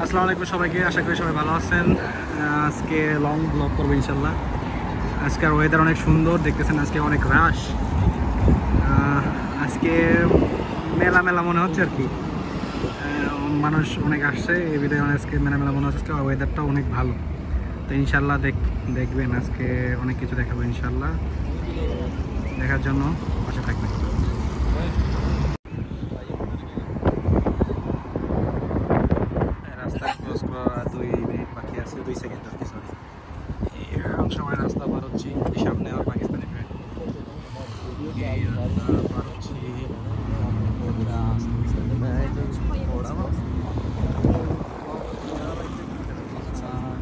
আসসালামু আলাইকুম সবাইকে, আশা করি সবাই ভালো আছেন। আজকে লং ব্লগ করবো ইনশাল্লাহ। আজকের ওয়েদার অনেক সুন্দর, দেখতেছেন আজকে অনেক রাশ। আজকে মেলা মেলা মনে হচ্ছে আর কি। মানুষ অনেক আসছে এই বিধায় আজকে মেলা মেলা মনে হচ্ছে। আজকে ওয়েদারটা অনেক ভালো, তো ইনশাল্লাহ দেখবেন আজকে অনেক কিছু দেখাবো ইনশাল্লাহ। দেখার জন্য পাশে থাকবেন। রাস্তা ক্রস করা 2 মিনিট বাকি আছে, 2 সেকেন্ড আর কি, সরি। এখন সবাই রাস্তা পার হচ্ছি, সামনে আর পাকিস্তানি ফ্রেন্ড পার হচ্ছি।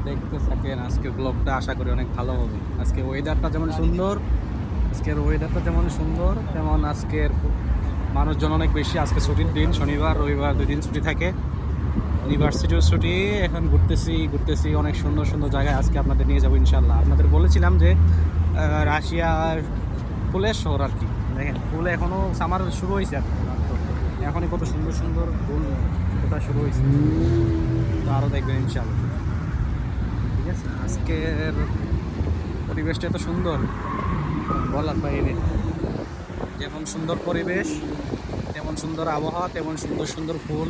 দেখতে থাকেন আজকে ব্লগটা, আশা করি অনেক ভালো হবে। আজকে ওয়েদারটা যেমন সুন্দর, তেমন আজকের মানুষজন অনেক বেশি। আজকে ছুটির দিন, শনিবার রবিবার 2 দিন ছুটি থাকে, ইউনিভার্সিটিও ছুটি। এখন ঘুরতেছি অনেক সুন্দর সুন্দর জায়গায় আজকে আপনাদের নিয়ে যাবো ইনশাল্লাহ। আপনাদের বলেছিলাম যে রাশিয়ার ফুলের শহর আর কি। দেখেন ফুল এখনও সামার শুরু হয়েছে আর কি, এখনই কত সুন্দর সুন্দর ফুল কোথা শুরু হয়েছে, তো আরও দেখবেন ইনশাল্লাহ। ঠিক আছে, আজকের পরিবেশটা এত সুন্দর বলার বাইরে। যেমন সুন্দর পরিবেশ, তেমন সুন্দর আবহাওয়া, তেমন সুন্দর সুন্দর ফুল।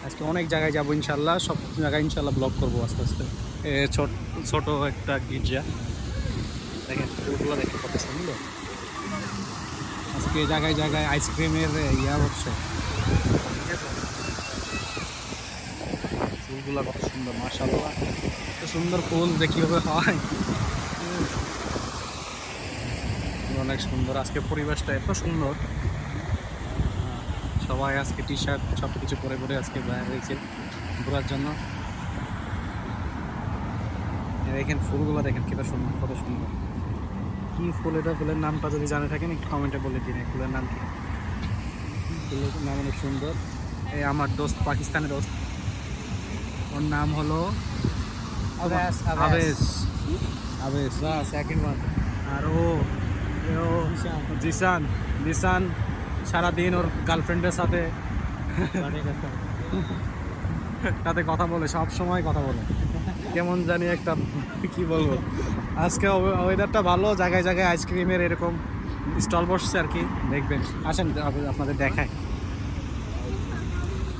আজকে অনেক জায়গায় যাবো ইনশাল্লাহ, সব জায়গায় ইনশাল্লাহ ব্লগ করবো আস্তে আস্তে। ছোট একটা গির্জা, দেখেন ফুলগুলো দেখে কত সুন্দর। আজকে জায়গায় জায়গায় আইসক্রিমের ইয়া হচ্ছে, ঠিক আছে। ফুলগুলো কত সুন্দর, মাশাআল্লাহ, এত সুন্দর ফুল যে কীভাবে হয়, অনেক সুন্দর। আজকে পরিবেশটা এত সুন্দর, সবাই আজকে টি শার্ট সব কিছু পরে পরে আজকে বাইরে হয়েছে ঘোরার জন্য। দেখেন ফুলগুলো দেখেন কত সুন্দর, কত সুন্দর। কি ফুল এটা? ফুলের নামটা যদি জানে থাকেন একটু কমেন্টে বলে দিন, ফুলের নাম কি? ফুলের নাম অনেক সুন্দর। এই আমার দোস্ত, পাকিস্তানের দোস্ত, ওর নাম হলো আবেশ। আবেশ সেকেন্ড ওয়ান। আর ও জিসান। জিসান সারাদিন ওর গার্লফ্রেন্ডের সাথে তাতে কথা বলে, সব সময় কথা বলে, কেমন জানি একটা, কি বলবো। আজকে ওয়েদারটা ভালো, জায়গায় জায়গায় আইসক্রিমের এরকম স্টল বসছে আর কি, দেখবেন। আসেন আপনাদের দেখায়,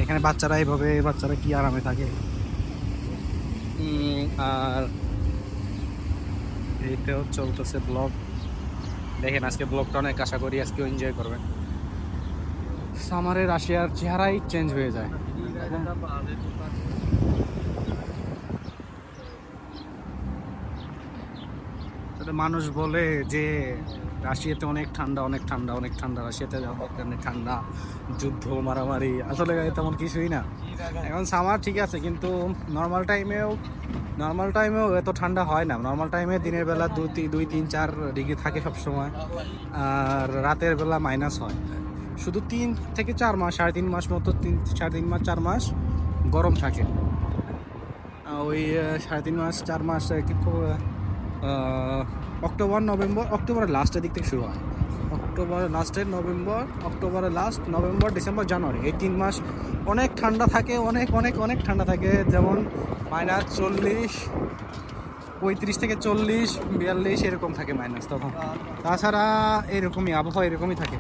এখানে বাচ্চারা এইভাবে, বাচ্চারা কি আরামে থাকে। আর এইটাও চলতেছে ব্লগ, দেখেন আজকে ব্লগটা অনেক, আশা করি আজকেও এনজয় করবেন। সামারে রাশিয়ার চেহারাই চেঞ্জ হয়ে যায়। মানুষ বলে যে রাশিয়াতে অনেক ঠান্ডা, অনেক ঠান্ডা, অনেক ঠান্ডা, রাশিয়াতে অনেক ঠান্ডা, যুদ্ধ মারামারি, আসলে তেমন কিছুই না। এখন সামার ঠিক আছে, কিন্তু নর্মাল টাইমেও এত ঠান্ডা হয় না। নর্মাল টাইমে দিনের বেলা 2-3-4 ডিগ্রি থাকে সবসময়, আর রাতের বেলা মাইনাস হয়। শুধু 3 থেকে 4 মাস, 3.5 মাস মতো, 3.5 মাস 4 মাস গরম থাকে। ওই 3.5 মাস 4 মাস অক্টোবরের লাস্টের দিক থেকে শুরু হয়। অক্টোবরের লাস্টের নভেম্বর, অক্টোবরের লাস্ট নভেম্বর, ডিসেম্বর, জানুয়ারি, এই 3 মাস অনেক ঠান্ডা থাকে, অনেক অনেক অনেক ঠান্ডা থাকে। যেমন -40, 35 থেকে 40, 42 এরকম থাকে মাইনাস তখন। তাছাড়া এরকমই আবহাওয়া, এরকমই থাকে,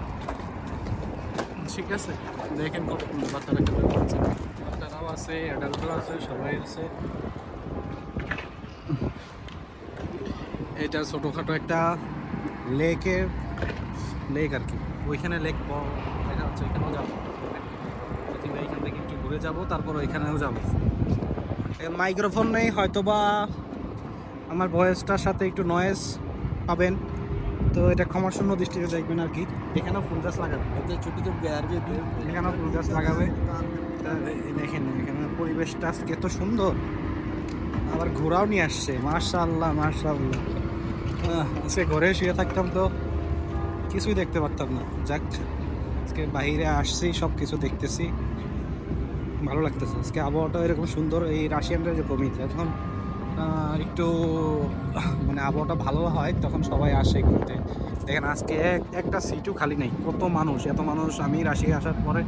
ঠিক আছে। দেখেন কত বাচ্চারা খেতে পারছে, বাচ্চারাও আছে, অ্যাডাল্টও আছে, সবাই আছে। এটা ছোটোখাটো একটা লেক আর কি, ওইখানে লেক দেখা হচ্ছে, ওইখানেও যাবো। এইখান থেকে একটু ঘুরে যাব, তারপর ওইখানেও যাবো। মাইক্রোফোন নেই, হয়তোবা আমার ভয়েসটার সাথে একটু নয়েজ পাবেন, তো এটা ক্ষমাশূন্য দৃষ্টিতে দেখবেন আর কি। এখানেও ফুল গাছ লাগাবে, এখানেও ফুল গাছ লাগাবে। দেখেন এখানে পরিবেশটা আজকে এত সুন্দর, আবার ঘোরাও নিয়ে আসছে, মাশাআল্লাহ মাশাআল্লাহ। আজকে ঘরে শুয়ে থাকতাম তো কিছুই দেখতে পারতাম না। যাক, আজকে বাইরে আসছি, সব কিছু দেখতেছি, ভালো লাগতেছে। আজকে আবহাওয়াটা এরকম সুন্দর, এই রাশিয়ানরা যে কমিতে এখন একটু মানে আবহাওয়াটা ভালো হয়, তখন সবাই আসে ঘুরতে। দেখেন আজকে একটা সিটও খালি নেই, কত মানুষ, এত মানুষ আমি রাশিয়া আসার পরে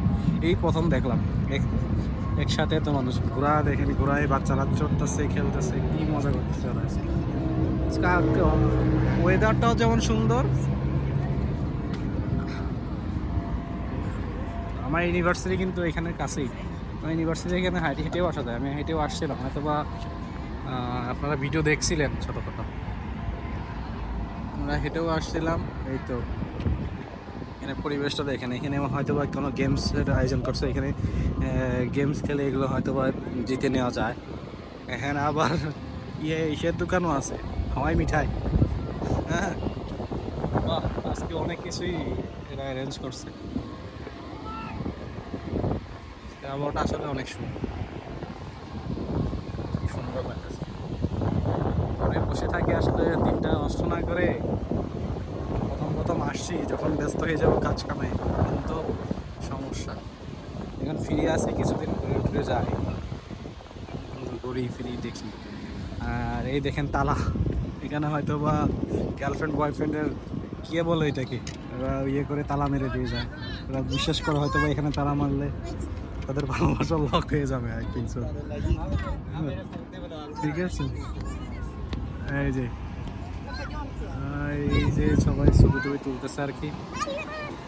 এই প্রথম দেখলাম। একসাথে তো মানুষ ঘোরা দেখেন, ঘোরায় বাচ্চারা চড়তেছে, খেলতেছে, কি মজা করতেছে ওরা আজকে। ওয়েদারটাও যেমন সুন্দর। আমার ইউনিভার্সিটি কিন্তু এখানে কাছেই, আমার ইউনিভার্সিটি এখানে হেঁটেও আসা যায়। আমি হেঁটেও আসছিলাম, হয়তো বা আপনারা ভিডিও দেখছিলেন ছোটোখাটো, আমরা হেঁটেও আসছিলাম। এই তো এখানে পরিবেশটা দেখেন, এখানে হয়তো বা কোনো গেমসের আয়োজন করছে, এখানে গেমস খেলে এগুলো হয়তো বা জিতে নেওয়া যায়। এখানে আবার ইসের দোকানও আছে, হাওয়াই মিঠাই। হ্যাঁ, বাহ, আজকে অনেক কিছুই এরা অ্যারেঞ্জ করছে। আবহাওয়াটা আসলে অনেক সুন্দর, সুন্দর লাগতেছে। ঘরে বসে থাকি আসলে দিনটা নষ্ট না করে, প্রথম প্রথম আসছি, যখন ব্যস্ত হয়ে যাবো কাজ কামে তখন তো সমস্যা। এখন ফিরে আসি, কিছুদিন ঘুরে ঘুরে যাই, ঘুরি ফিরি দেখি। আর এই দেখেন তালা, এখানে হয়তো বা গার্লফ্রেন্ড বয়ফ্রেন্ডের কে বলে এটাকে, ওরা ইয়ে করে তালা মেরে দিয়ে যায়। ওরা বিশ্বাস করে হয়তো বা এখানে তালা মারলে তাদের ভালোবাসা লক হয়ে যাবে আর কিছু। ঠিক আছে, এই যে এই যে সবাই ছবি টবি তুলতেছে আর কি।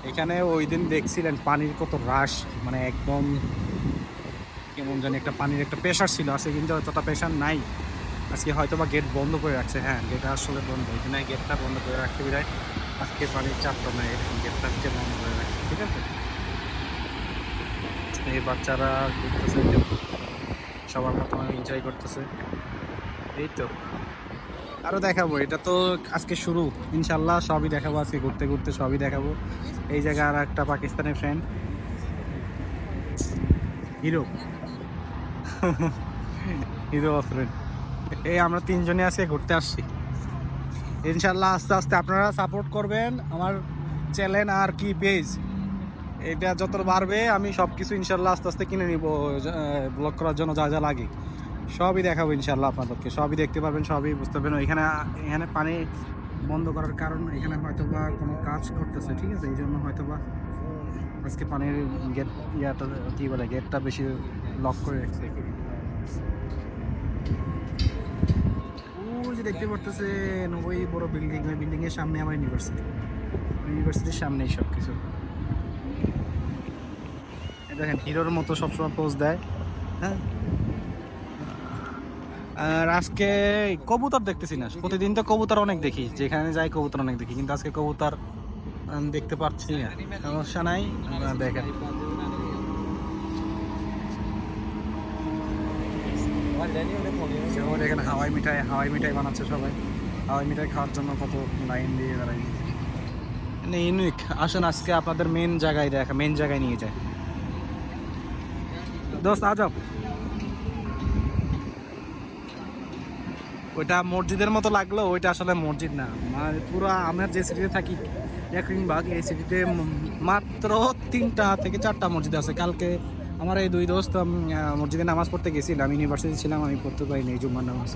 এখানে ওই দিন দেখছিলেন পানির কত রাশ, মানে একদম কেমন জানি একটা পানির একটা প্রেশার ছিল, আছে কিন্তু অতটা প্রেশার নাই আজকে। হয়তো বা গেট বন্ধ করে রাখছে, হ্যাঁ গেট আসলে বন্ধ, এখানে গেটটা বন্ধ করে রাখতে বিরায় আজকে পানির চাপটা নেই, গেটটা বন্ধ করে রাখছে। ঠিক আছে, এই বাচ্চারা ঘুরতেছে, সবার মতো এনজয় করতেছে। এই তো আরও দেখাবো, এটা তো আজকে শুরু, ইনশাল্লাহ সবই দেখাবো আজকে, ঘুরতে ঘুরতে সবই দেখাবো। এই জায়গায় আর একটা Pakistani friend hero, hero friend, এই আমরা তিনজনে আজকে ঘুরতে আসছি। ইনশাল্লাহ আস্তে আস্তে আপনারা সাপোর্ট করবেন আমার চ্যানেল আর কি পেজ, এটা যত বাড়বে আমি সব কিছু ইনশাল্লাহ আস্তে আস্তে কিনে নিব, ব্লগ করার জন্য যা যা লাগে সবই দেখাবো ইনশাল্লাহ আপনাদেরকে, সবই দেখতে পারবেন, সবই বুঝতে পারবেন। এখানে এখানে পানি বন্ধ করার কারণ এখানে হয়তো বা কোনো কাজ করতেছে, ঠিক আছে, এই জন্য হয়তো বা আজকে পানির গেট ইয়াটা কী বলে গেটটা বেশি লক করে রাখছে। ওই যে দেখতে পারতেছে ওই বড় বিল্ডিং, ওই বিল্ডিংয়ের সামনে আমার ইউনিভার্সিটি, ইউনিভার্সিটির সামনেই সব কিছু। দেখেন হিরোর মতো সবসময় পোজ দেয়। হ্যাঁ, আর আজকে কবুতর দেখতেছি না, প্রতিদিন তো কবুতর অনেক দেখি, যেখানে যাই কবুতর অনেক দেখি, কিন্তু আজকে কবুতর দেখতে পাচ্ছি না। সমস্যা নাই, দেখেন এখানে হাওয়াই মিঠাই, হাওয়াই মিঠাই বানাচ্ছে সবাই, হাওয়াই মিঠাই খাওয়ার জন্য কত লাইন দিয়ে দাঁড়াই। মানে ইউনিক। আসেন আজকে আপনাদের মেন জায়গায় মেন জায়গায় নিয়ে যায়। দোস্ত আ যাও, ওইটা মসজিদের মতো লাগলো, ওইটা আসলে মসজিদ না, মানে পুরো আমরা যে সিটিতে থাকি একরিনবাগ, এই সিটিতে মাত্র 3টা থেকে 4টা মসজিদ আছে। কালকে আমার এই দুই দোস্ত মসজিদে নামাজ পড়তে গেছিলাম, ইউনিভার্সিটি ছিলাম, আমি পড়তে পারিনি এই জুম্মার নামাজ।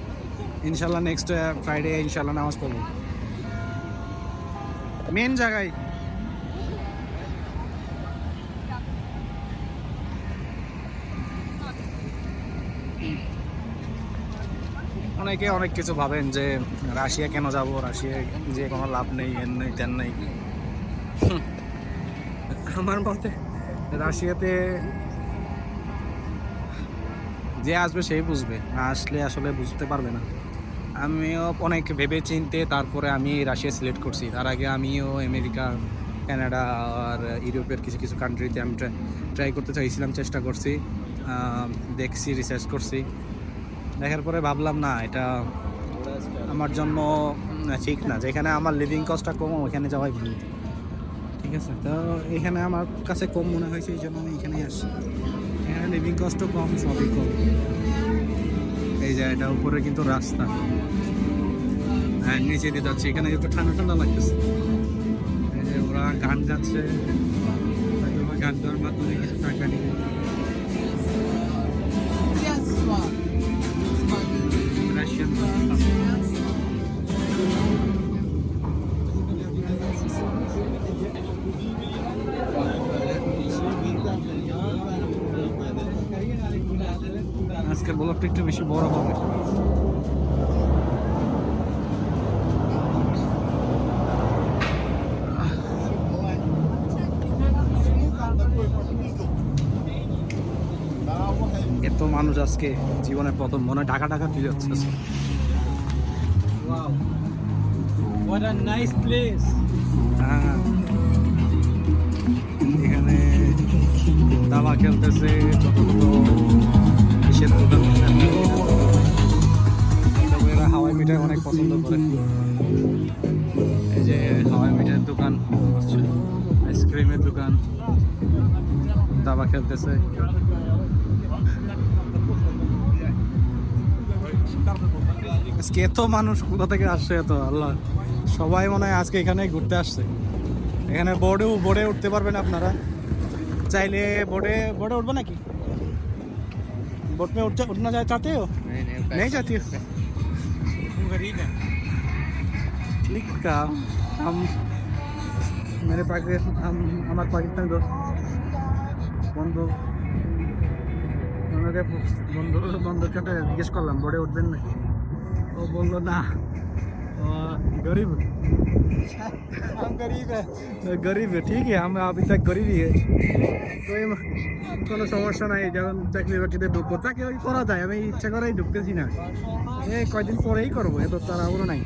ইনশাল্লাহ নেক্সট ফ্রাইডে ইনশাল্লাহ নামাজ পড়বো মেন জায়গায়। অনেকে অনেক কিছু ভাবেন যে রাশিয়া কেন যাব, রাশিয়ায় যে কোনো লাভ নেই, এর নেই তেন নেই। আমার মতে রাশিয়াতে যে আসবে সেই বুঝবে, না আসলে আসলে বুঝতে পারবে না। আমিও অনেক ভেবে চিনতে তারপরে আমি রাশিয়া সিলেক্ট করছি। তার আগে আমিও আমেরিকা, কানাডা আর ইউরোপের কিছু কিছু কান্ট্রিতে আমি ট্রাই করতে চাইছিলাম, চেষ্টা করছি, দেখছি, রিসার্চ করছি, দেখার পরে ভাবলাম না এটা আমার জন্য ঠিক না, যেখানে আমার লিভিং কস্টটা কম ওইখানে যাওয়াই ভালো। ঠিক আছে, তো এখানে আমার কাছে কম মনে হয়েছে, এই জন্য আমি এখানেই আসছি। এখানে লিভিং কস্টও কম, সবই কম। এই যে এটা উপরে কিন্তু রাস্তা, হ্যাঁ নিচে দিয়ে যাচ্ছে, এখানে একটু ঠান্ডা ঠান্ডা লাগতেছে। এই যে ওরা গান গাচ্ছে, গান গাওয়ার মাধ্যমে কিছু টাকা নিবে। রাশিয়ান একটু বেশি বড় হবে। এত মানুষ আজকে জীবনে প্রথম, মনে ঢাকা ঢাকা ফিল হচ্ছে। Wow. What a nice place. হ্যাঁ, এখানে দাবা খেলতেছে, ছোট ছোট ইসের দোকান, তবে এরা হাওয়াই মিঠাই অনেক পছন্দ করে। এই যে হাওয়াই মিঠাইয়ের দোকান, আইসক্রিমের দোকান, দাবা খেলতেছে। আজকে এত মানুষ কোথা থেকে আসছে এত, আল্লাহ, সবাই মনে হয় আজকে এখানে ঘুরতে আসছে। এখানে বোর্ডে উঠতে পারবেন আপনারা চাইলে। বোর্ডে उठबो নাকি? बोट में उठना चाहते हो? नहीं चाहती हो? गरीब है। ठीक कहा। हम আমার পাকিস্তানি দোস্ত বন্ধু, ওনাকে বন্ধুর সাথে জিজ্ঞেস করলাম বোর্ডে উঠবেন নাকি, ও বললো না, गरीब हम गरीब है। गरीब है, ठीक है, हम अभी तक गरीब ही है, কোনো সমস্যা নাই। যখন চাকরি বাকরিতে ঢুকবো চাকরি করা যায়, আমি ইচ্ছা করেই ঢুকতেছি না, এই কয়দিন পরেই করবো, এত তাড়াহুড়ো নাই।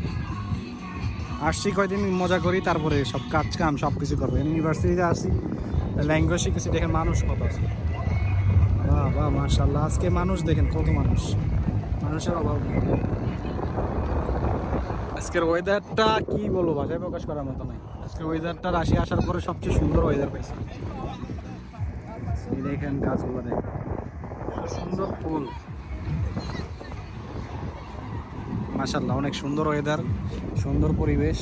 আসছি কয়দিন মজা করি, তারপরে সব কাজ কাম সব কিছু করবো। ইউনিভার্সিটিতে আসছি, ল্যাঙ্গুয়েজ শিখেছি, দেখেন মানুষ কত আছে। বাহ বাহ, মাশাআল্লাহ, আজকে মানুষ দেখেন কত মানুষ, মানুষের অভাব নেই। আজকের ওয়েদারটা কি বলবো, ভাষায় প্রকাশ করার মতো নাই। আজকের ওয়েদারটা রাশি আসার পরে সবচেয়ে সুন্দর ওয়েদার পাইছি। এই দেখেন গাছগুলো, দেখেন সুন্দর ফুল, মাশাআল্লাহ, অনেক সুন্দর ওয়েদার, সুন্দর পরিবেশ।